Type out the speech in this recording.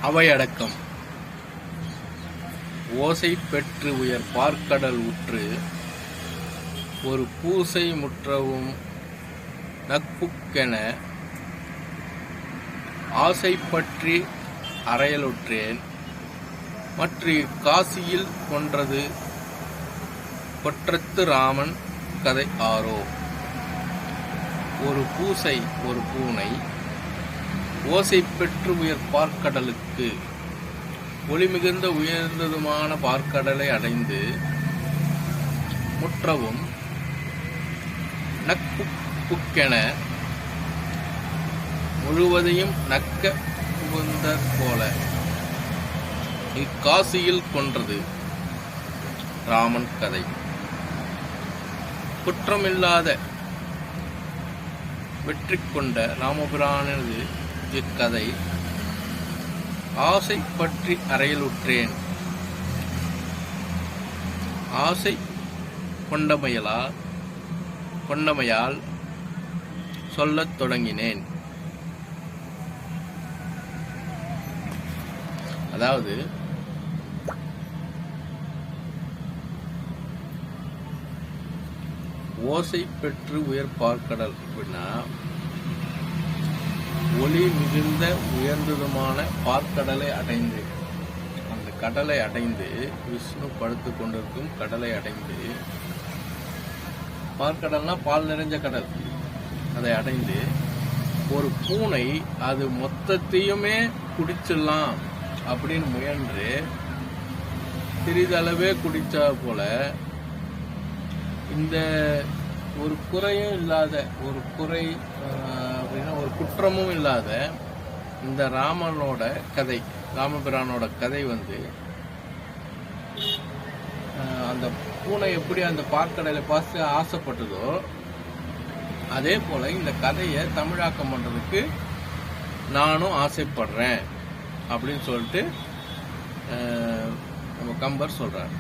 அவையடக்கம். ஓசை பெற்று உயர் பார்க்கடல் உற்று ஒரு பூசை முற்றவும் நட்புக்கென ஆசை பற்றி அறையலுற்றேன் மற்ற காசியில் கொன்றது கொற்றத்து ராமன் கதை ஆரோ. ஒரு பூசை ஒரு பூனை ஓசை பெற்று உயர் பார்க்கடலுக்கு ஒளிமிகுந்த உயர்ந்ததுமான பார்க்கடலை அடைந்து முற்றவும் நட்புக்கென முழுவதையும் நக்க புகுந்த போல இக்காசியில் கொன்றது ராமன் கதை. குற்றமில்லாத வெற்றி கொண்ட ராமபிரானது இக்கதை ஆசை பற்றி அறையலுற்றேன். ஆசை கொண்டமையால் சொல்லத் தொடங்கினேன். அதாவது ஓசை பெற்று உயர் பார்க்கடல் அப்படின்னா ஒளி மிகுந்த உயர்ந்ததுமான பார்க்கடலை அடைந்து, அந்த கடலை அடைந்து விஷ்ணு படுத்து கொண்டிருக்கும் கடலை அடைந்து, பார்க்கடல்னா பால் நிறைஞ்ச கடல், அதை அடைந்து ஒரு பூனை அது மொத்தத்தையுமே குடிச்சிடலாம் அப்படின்னு முயன்று சிறிதளவே குடிச்சா போல இந்த ஒரு குறையும் இல்லாத, ஒரு குறை அப்படின்னா ஒரு குற்றமும் இல்லாத இந்த ராமனோட கதை, ராமபிரானோட கதை அந்த பூனை எப்படி அந்த பார்க்கடலை பார்த்து ஆசைப்பட்டதோ அதே போல இந்த கதையை தமிழாக்கம் பண்றதுக்கு நானும் ஆசைப்படுறேன் அப்படின்னு சொல்லிட்டு நம்ம கம்பர் சொல்றாரு.